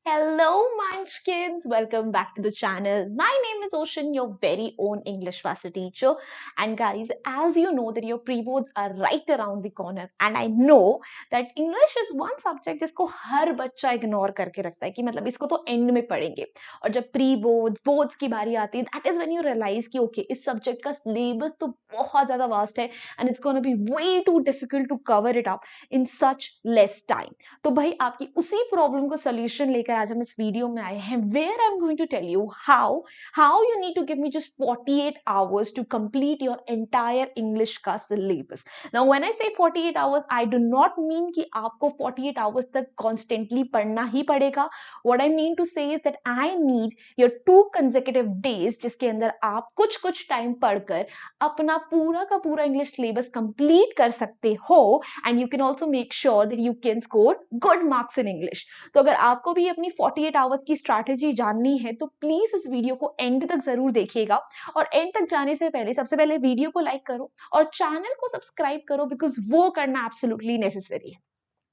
Hello, Munchkins. Welcome back to the channel. My name is Ocean, your very own English Master teacher. And guys, as you know that your pre-boards are right around the corner, and I know that English is one subject जिसको हर बच्चा ignore करके रखता है कि मतलब इसको तो end में पढ़ेंगे. और जब pre-boards, boards की बारी आती है, that is when you realize कि okay, इस subject का syllabus तो बहुत ज़्यादा vast है, and it's gonna be way too difficult to cover it up in such less time. तो भाई आपकी उसी प्रॉब्लम को सोल्यूशन लेकर आज हम इस वीडियो में आए हैं where I am going to tell you how you need to give me just 48 hours to complete your entire English का syllabus. Now when I say 48 hours I do not mean कि आपको 48 hours तक constantly पढ़ना ही पड़ेगा. What I mean to say is that I need your 2 consecutive days जिसके अंदर आप कुछ कुछ टाइम पढ़कर अपना पूरा का पूरा इंग्लिश सिलेबस कंप्लीट कर सकते हो and you can also make sure that you can score good marks in English. तो अगर आपको भी अपनी 48 आवर्स की स्ट्रैटेजी जाननी है तो प्लीज इस वीडियो को एंड तक जरूर देखिएगा. और एंड तक जाने से पहले सबसे पहले वीडियो को लाइक करो और चैनल को सब्सक्राइब करो बिकॉज वो करना एब्सोल्युटली नेसेसरी है.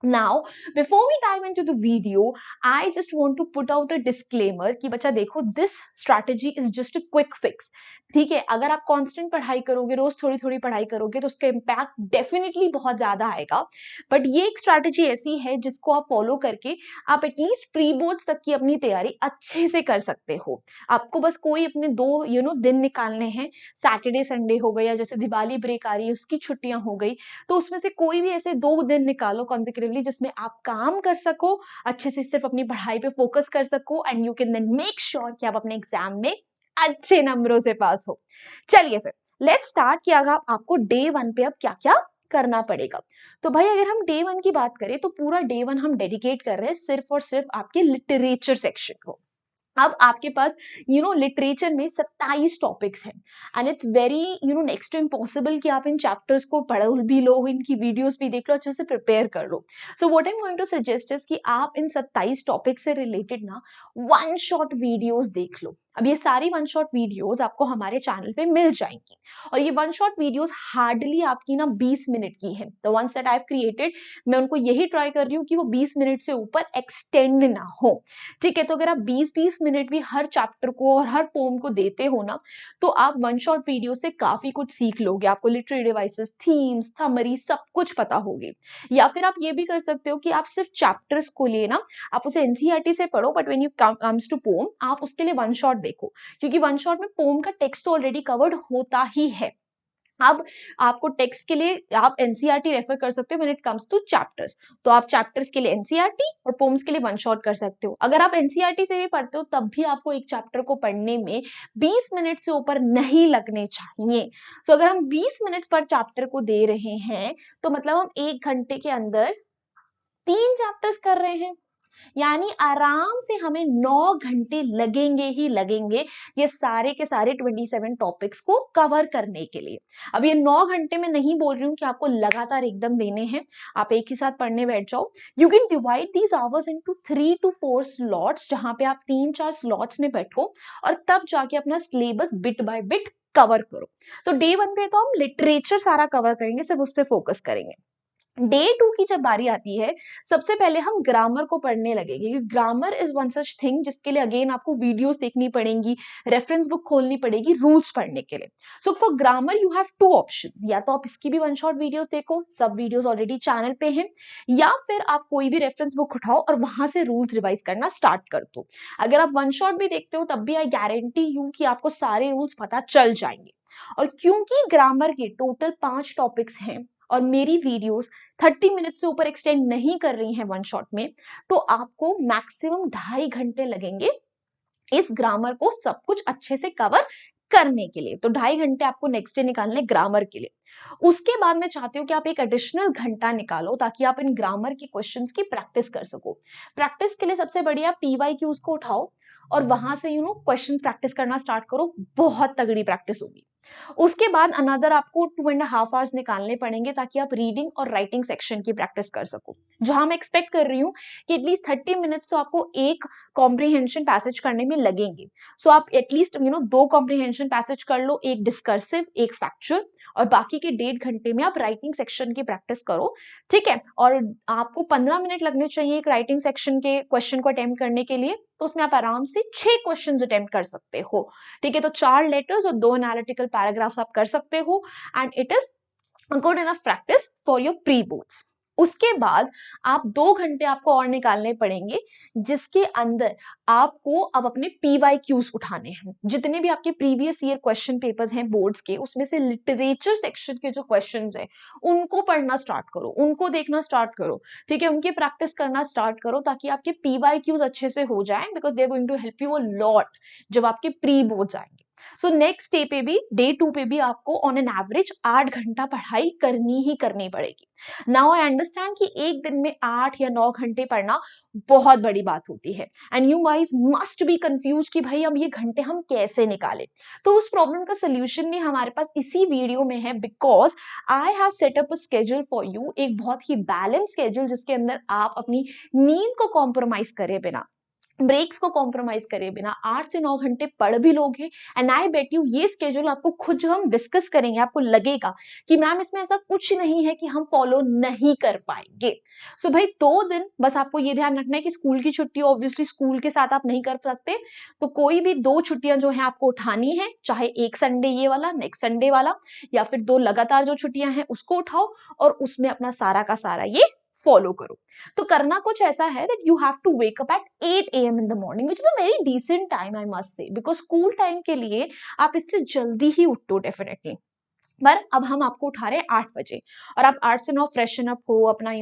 Now, before we dive into the video, I just want to put out a disclaimer कि बच्चा देखो this strategy is just a quick fix. ठीक है, अगर आप constant पढ़ाई करोगे, रोज थोड़ी थोड़ी पढ़ाई करोगे तो उसका impact definitely बहुत ज्यादा आएगा. बट ये एक strategy ऐसी है जिसको आप फॉलो करके आप एटलीस्ट प्री बोर्ड्स तक की अपनी तैयारी अच्छे से कर सकते हो. आपको बस कोई अपने 2 दिन निकालने हैं. सैटरडे संडे हो गया, जैसे दिवाली ब्रेक आ रही है उसकी छुट्टियां हो गई, तो उसमें से कोई भी ऐसे 2 दिन निकालो consecutively जिसमें आप काम कर सको अच्छे से, सिर्फ अपनी पढ़ाई पे फोकस कर सको and you can then make sure कि आप अपने एग्जाम में अच्छे नंबरों से पास हो. चलिए फिर लेट्स स्टार्ट कि अगर आपको डे 1 पे अब क्या क्या करना पड़ेगा. तो भाई अगर हम डे 1 की बात करें तो पूरा डे 1 हम डेडिकेट कर रहे हैं सिर्फ और सिर्फ आपके लिटरेचर सेक्शन को. अब आपके पास लिटरेचर में 27 टॉपिक्स हैं and it's very next to impossible कि आप इन चैप्टर्स को पढ़ भी लो, इनकी वीडियोस भी देख लो, अच्छे से प्रिपेयर कर लो. So what I am going to suggest is कि आप इन 27 टॉपिक से रिलेटेड ना वन शॉट वीडियोस देख लो. अब ये सारी वन शॉट वीडियोस आपको हमारे चैनल पे मिल जाएंगी और ये वन शॉट वीडियोस हार्डली आपकी ना 20 मिनट की है. The ones that I have created, मैं उनको यही ट्राई कर रही हूँ कि वो 20 मिनट से ऊपर एक्सटेंड ना हो. ठीक है, तो अगर आप 20-20 मिनट भी हर चैप्टर को और हर पोम को देते हो ना तो आप वन शॉट वीडियो से काफी कुछ सीख लोगे. आपको लिटरेरी डिवाइसेस, थीम्स, समरी सब कुछ पता होगी. या फिर आप ये भी कर सकते हो कि आप सिर्फ चैप्टर्स को लिए ना आप उसे एनसीईआरटी से पढ़ो, but when you comes to poem आप उसके लिए वन शॉट देखो, क्योंकि वन शॉट में पोम का टेक्स्ट तो ऑलरेडी कवर्ड होता ही है. अब आपको टेक्स्ट के लिए आप एनसीईआरटी रेफर कर सकते हो when it comes two chapters. तो आप चैप्टर्स के लिए एनसीईआरटी और पोम्स के लिए वन शॉट कर सकते हो. अगर आप एनसीईआरटी से भी पढ़ते हो तब भी आपको एक चैप्टर को पढ़ने में 20 मिनट से ऊपर नहीं लगने चाहिए. सो अगर हम 20 मिनट पर चैप्टर को दे रहे हैं तो मतलब हम 1 घंटे के अंदर 3 चैप्टर्स कर रहे हैं, यानी आराम से हमें 9 घंटे लगेंगे ही लगेंगे ये सारे के सारे 27 टॉपिक्स को कवर करने के लिए. अब ये 9 घंटे में नहीं बोल रही हूँ कि आपको लगातार एकदम देने हैं, आप एक ही साथ पढ़ने बैठ जाओ. You can divide these hours into 3 to 4 slots, जहां पे आप 3-4 स्लॉट्स में बैठो और तब जाके अपना syllabus bit by bit cover करो. तो डे 1 पे तो हम लिटरेचर सारा कवर करेंगे, सिर्फ उस पर फोकस करेंगे. डे 2 की जब बारी आती है सबसे पहले हम ग्रामर को पढ़ने लगेंगे. Grammar is one such thing जिसके लिए अगेन आपको वीडियोस देखनी पड़ेंगी, रेफरेंस बुक खोलनी पड़ेगी रूल्स पढ़ने के लिए. So for grammar you have 2 options, या तो आप इसकी भी वन शॉट वीडियोस देखो, सब वीडियोस ऑलरेडी चैनल पे हैं, या फिर आप कोई भी रेफरेंस बुक उठाओ और वहां से रूल्स रिवाइज करना स्टार्ट कर दो. अगर आप वन शॉट भी देखते हो तब भी आई गारंटी यू कि आपको सारे रूल्स पता चल जाएंगे. और क्योंकि ग्रामर के टोटल 5 टॉपिक्स हैं और मेरी वीडियोस 30 मिनट से ऊपर एक्सटेंड नहीं कर रही हैं वन शॉट में, तो आपको मैक्सिमम 2.5 घंटे लगेंगे इस ग्रामर को सब कुछ अच्छे से कवर करने के लिए. तो 2.5 घंटे आपको नेक्स्ट डे निकालने ग्रामर के लिए. उसके बाद मैं चाहती हूँ कि आप एक एडिशनल घंटा निकालो ताकि आप इन ग्रामर के क्वेश्चंस की प्रैक्टिस कर सको. प्रैक्टिस के लिए सबसे बढ़िया पीवाईक्यूज को उठाओ और वहां से क्वेश्चन प्रैक्टिस करना स्टार्ट करो. बहुत तगड़ी प्रैक्टिस होगी. उसके बाद अनदर आपको 2.5 आवर्स निकालने पड़ेंगे ताकि आप रीडिंग और राइटिंग सेक्शन की प्रैक्टिस कर सको, जहां मैं एक्सपेक्ट कर रही हूँ कि एटलीस्ट 30 मिनट्स तो आपको एक कॉम्प्रीहेंशन पैसेज करने में लगेंगे। सो आप एटलीस्ट 2 कॉम्प्रीहेंशन पैसेज कर लो, एक डिस्कर्सिव एक फैक्चुअल, और बाकी के 1.5 घंटे में आप राइटिंग सेक्शन की प्रैक्टिस करो, ठीक है। और आपको 15 मिनट लगने चाहिए एक राइटिंग सेक्शन के क्वेश्चन को अटेम्प्ट करने के लिए, तो उसमें आप आराम से 6 क्वेश्चन अटेम्प्ट कर सकते हो, ठीक है। तो 4 लेटर्स और 2 एनालिटिकल पैराग्राफ्स आप कर सकते हो, and it is good enough practice for your pre boards. उसके बाद आप 2 घंटे आपको और निकालने पड़ेंगे, जिसके अंदर आपको अब अपने PYQs उठाने हैं। जितने भी आपके प्रीवियस ईयर क्वेश्चन पेपर्स हैं बोर्ड्स के, उसमें से लिटरेचर सेक्शन के जो क्वेश्चंस हैं उनको पढ़ना स्टार्ट करो, उनको देखना स्टार्ट करो, ठीक है। उनकी प्रैक्टिस करना स्टार्ट करो ताकि आपके PYQs अच्छे से हो जाएं, because they are going to help you a lot जब आपके प्री बोर्ड्स आएंगे। सो नेक्स्ट डे पे भी, डे 2 पे भी आपको ऑन एन एवरेज 8 घंटा पढ़ाई करनी ही करनी पड़ेगी। नाउ आई अंडरस्टैंड कि एक दिन में 8 या 9 घंटे पढ़ना बहुत बड़ी बात होती है, and you guys must be confuse कि भाई अब ये घंटे हम कैसे निकालें। तो उस प्रॉब्लम का सोल्यूशन भी हमारे पास इसी वीडियो में है, because I have set up a schedule for you, एक बहुत ही बैलेंस स्केड्यूल जिसके अंदर आप अपनी नींद को कॉम्प्रोमाइज करे बिना, ब्रेक्स को कॉम्प्रोमाइज करे बिना 8 से 9 घंटे पढ़ भी लोगे। एंड आई बेट यू ये स्केड्यूल आपको खुद जब हम डिस्कस करेंगे आपको लगेगा कि मैम इसमें ऐसा कुछ नहीं है कि हम फॉलो नहीं कर पाएंगे। सो भाई 2 दिन बस आपको ये ध्यान रखना है कि स्कूल की छुट्टी ऑब्वियसली स्कूल के साथ आप नहीं कर सकते, तो कोई भी 2 छुट्टियां जो है आपको उठानी है, चाहे एक संडे ये वाला, नेक्स्ट संडे वाला, या फिर 2 लगातार जो छुट्टियां हैं उसको उठाओ और उसमें अपना सारा का सारा ये फॉलो करो। तो करना कुछ ऐसा है that you have to wake up at 8 AM in the morning, which is a very decent time I must say, because school time के लिए आप इससे जल्दी ही उठो डेफिनेटली। पर अब हम आपको उठा रहे हैं 8 बजे, और आप 8 से 9 फ्रेशन अप हो, अपना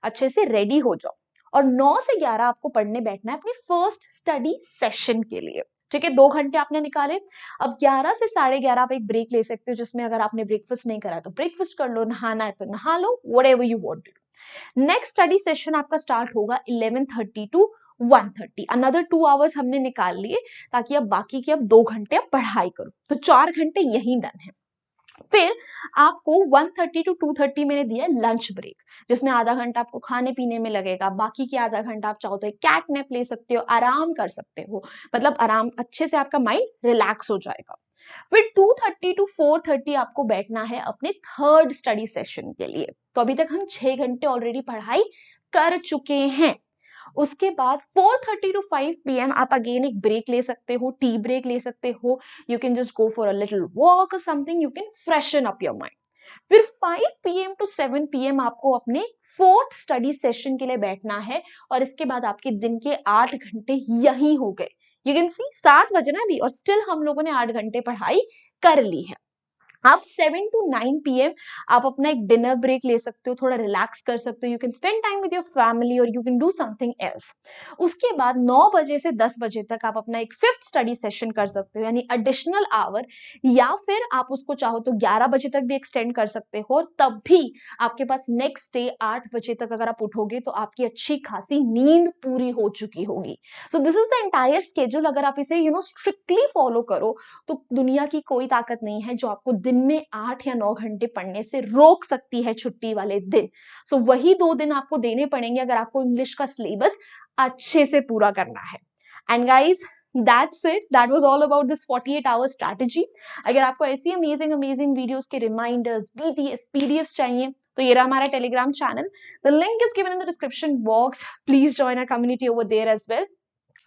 अच्छे से रेडी हो जाओ, और 9 से 11 आपको पढ़ने बैठना है अपनी फर्स्ट स्टडी सेशन के लिए, ठीक है। 2 घंटे आपने निकाले। अब 11 से 11:30 आप एक ब्रेक ले सकते हो, जिसमें अगर आपने ब्रेकफास्ट नहीं करा तो ब्रेकफास्ट कर लो, नहाना है तो नहा लो, whatever you want to do. Next study session आपका स्टार्ट होगा 11:30 टू 1:30, अनदर 2 आवर्स हमने निकाल लिए, ताकि अब बाकी के अब 2 घंटे आप पढ़ाई करो, तो 4 घंटे यही डन है। फिर आपको 1:30 टू 2:30 मैंने दिया लंच ब्रेक, जिसमें आधा घंटा आपको खाने पीने में लगेगा, बाकी के आधा घंटा आप चाहो तो एक कैट नैप ले सकते हो, आराम कर सकते हो, मतलब आराम अच्छे से आपका माइंड रिलैक्स हो जाएगा। फिर 2:30 टू 4:30 आपको बैठना है अपने थर्ड स्टडी सेशन के लिए। तो अभी तक हम 6 घंटे ऑलरेडी पढ़ाई कर चुके हैं। उसके बाद 4:30 टू 5 PM आप अगेन एक ब्रेक ले सकते हो, टी ब्रेक ले सकते हो, you can just go for a little walk और something, you can freshen up your mind. फिर 5 PM टू 7 PM आपको अपने फोर्थ स्टडी सेशन के लिए बैठना है, और इसके बाद आपके दिन के 8 घंटे यही हो गए। यू कैन सी 7 बजना भी और स्टिल हम लोगों ने 8 घंटे पढ़ाई कर ली है। आप 7 टू 9 PM आप अपना एक डिनर ब्रेक ले सकते हो, थोड़ा रिलैक्स कर सकते हो, you can spend time with your family और you can do something else. उसके बाद 9 बजे से 10 बजे तक आप अपना एक फिफ्थ स्टडी सेशन कर सकते हो, यानी एडिशनल आवर, या फिर आप उसको चाहो तो 11 बजे तक भी एक्सटेंड कर सकते हो, और तब भी आपके पास नेक्स्ट डे 8 बजे तक अगर आप उठोगे तो आपकी अच्छी खासी नींद पूरी हो चुकी होगी। So this is the entire schedule. अगर आप इसे स्ट्रिक्टली फॉलो करो तो दुनिया की कोई ताकत नहीं है जो आपको दिन में 8 या 9 घंटे पढ़ने से रोक सकती है छुट्टी वाले दिन। सो वही 2 दिन आपको देने पड़ेंगे अगर आपको इंग्लिश का सिलेबस अच्छे से पूरा करना है। And guys that's it, that was all about this 48 hour strategy. अगर आपको ऐसी अमेजिंग अमेजिंग वीडियोस के रिमाइंडर्स, BTS PDFs चाहिए तो ये रहा हमारा Telegram channel, the link is given in the description box. Please join our community over there as well.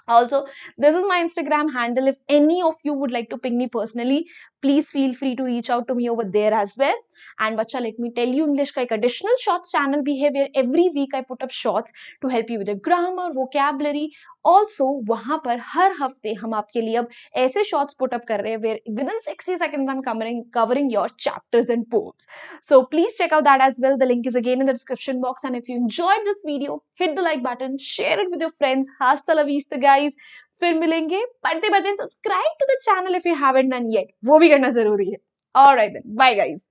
Also, this is my Instagram handle. If any of you would like to ping me personally, please feel free to reach out to me over there as well. And bacha, let me tell you, English का एक additional shorts channel भी है, where every week I put up shorts to help you with the grammar, vocabulary. Also, वहाँ पर हर हफ्ते हम आपके लिए अब ऐसे shorts put up कर रहे हैं where within 60 seconds I'm covering your chapters and poems. So please check out that as well. The link is again in the description box. And if you enjoyed this video, hit the like button, share it with your friends. Hasta la vista, guys. फिर मिलेंगे पढ़ते पढ़ते। Subscribe to the channel if you haven't done yet, वो भी करना जरूरी है। Alright then, bye guys.